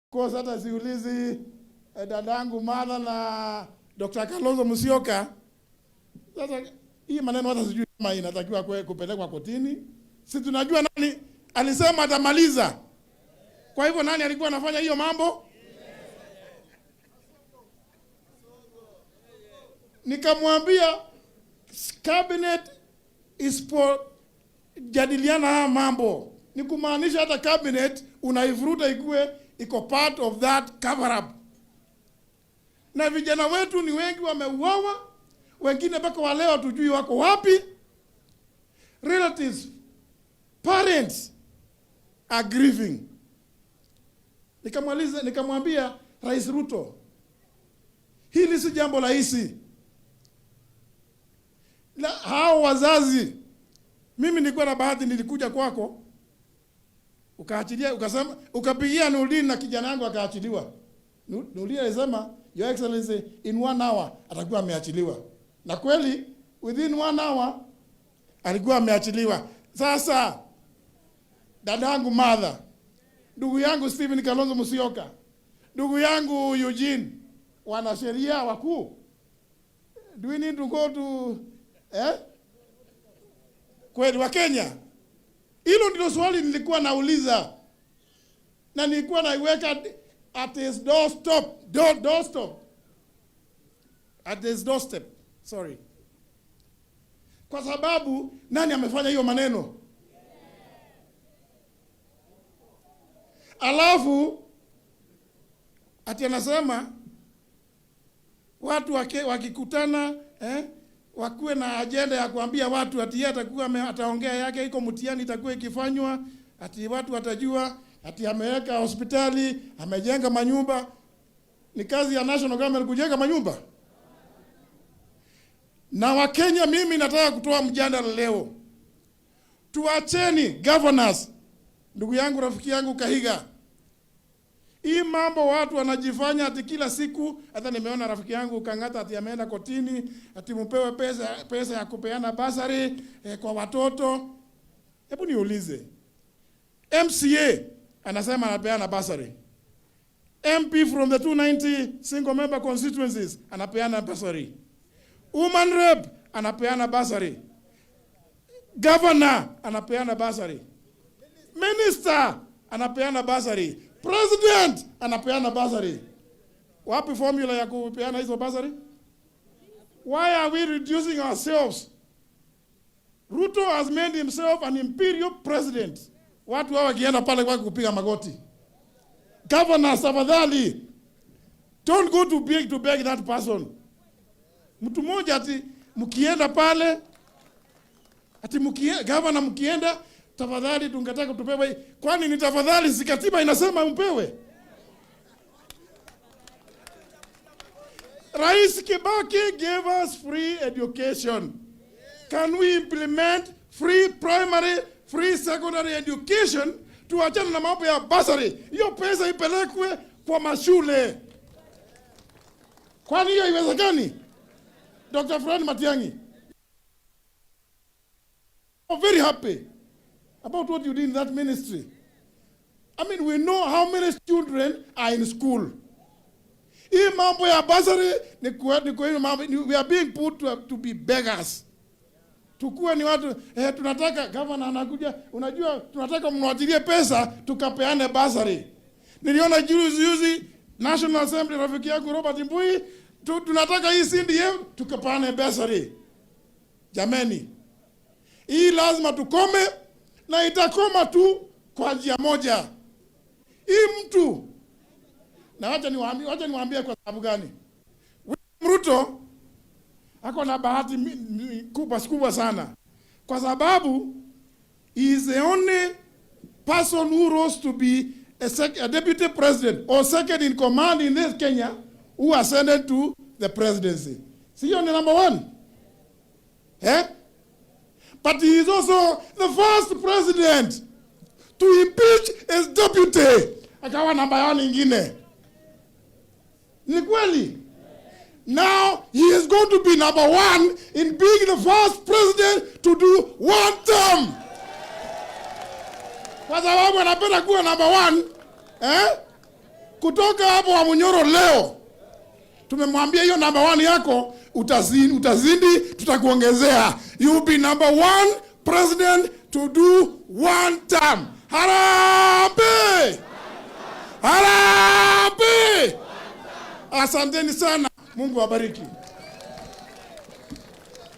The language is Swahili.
Kwa sasa siulizi dadangu Martha na Dr. Kalonzo Musyoka. Sasa hii maneno hata sijui kama inatakiwa kupelekwa kotini. Si tunajua nani alisema atamaliza. Kwa hivyo nani alikuwa anafanya hiyo mambo? Nikamwambia cabinet is for jadiliana haya mambo. Ni kumaanisha hata cabinet unaivuruta ikue iko part of that cover up. Na vijana wetu ni wengi wameuawa, wengine mpaka wa leo tujui wako wapi. Relatives, parents are grieving. Nikamwambia Rais Ruto, hili si jambo rahisi. Hao wazazi, mimi nilikuwa na bahati, nilikuja kwako ukaachilia, ukasema ukapigia Nurdin na kijana yangu akaachiliwa. Nurdin alisema Your Excellency in 1 hour atakuwa ameachiliwa. Na kweli within 1 hour alikuwa ameachiliwa. Sasa dadangu Martha, ndugu yangu Stephen Kalonzo Musyoka, ndugu yangu Eugene, wanasheria wakuu, do we need to go to kweli wa Kenya? Hilo ndilo swali nilikuwa nauliza. Na nilikuwa naiweka at his doorstep. At his doorstep. Sorry. Kwa sababu nani amefanya hiyo maneno? Alafu ati anasema watu wakikutana wakuwe na agenda ya kuambia watu ati atakuwa ataongea yake iko mtihani itakuwa ikifanywa, ati watu watajua ati ameweka hospitali, amejenga manyumba. Ni kazi ya national government kujenga manyumba? Na Wakenya, mimi nataka kutoa mjadala leo. Tuacheni governors, ndugu yangu rafiki yangu Kahiga. Hii mambo watu wanajifanya ati kila siku, hata nimeona rafiki yangu Kangata ati ameenda kotini ati mpewe pesa ya kupeana basari kwa watoto. Hebu niulize. MCA anasema anapeana basari. MP from the 290 single member constituencies anapeana basari. Woman rep anapeana basari. Governor anapeana basari. Minister anapeana basari. President anapeana basari. Wapi formula ya kupeana hizo basari? Why are we reducing ourselves? Ruto has made himself an imperial president. Watu hawa wakienda pale kwa kupiga magoti. Governors, tafadhali, don't go to beg that person. Mtu mmoja ati mkienda pale, ati governor mkienda, tafadhali tungetaka tupewe. Kwani ni tafadhali, si katiba inasema mpewe? Rais Kibaki gave us free education. Can we implement free primary, free secondary education? Tuachane na mambo ya basari. Hiyo pesa ipelekwe kwa mashule. Kwani hiyo iwezekani? Dr. Fred Matiang'i, I'm very happy about what you did in that ministry. I mean, we know how many children are in school. Hii mambo ya basari we are being put to be beggars. Tukue ni watu tunataka governor anakuja, unajua tunataka mnawatilie pesa tukapeane basari. Niliona juzi National Assembly rafiki yangu Robert Mbui, tunataka hii CDF tukapeane basari. Jameni, hii lazima tukome, na itakoma tu kwa njia moja. Hii mtu, na wacha niwaambie kwa sababu gani. Ruto ako na bahati kubwa sana, kwa sababu he is the only person who rose to be a deputy president or second in command in this Kenya who ascended to the presidency. Sio ni number 1? But he is also the first president to impeach his deputy. Akawa namba 1 nyingine. Ni kweli? Now he is going to be number 1 in being the first president to do 1 term. Kwa sababu anapenda kuwa number 1, Kutoka hapo wa Munyoro leo tumemwambia hiyo number 1 yako utazidi, tutakuongezea. You be number 1 president to do 1 term. Harambee! Harambee! Asanteni sana. Mungu awabariki.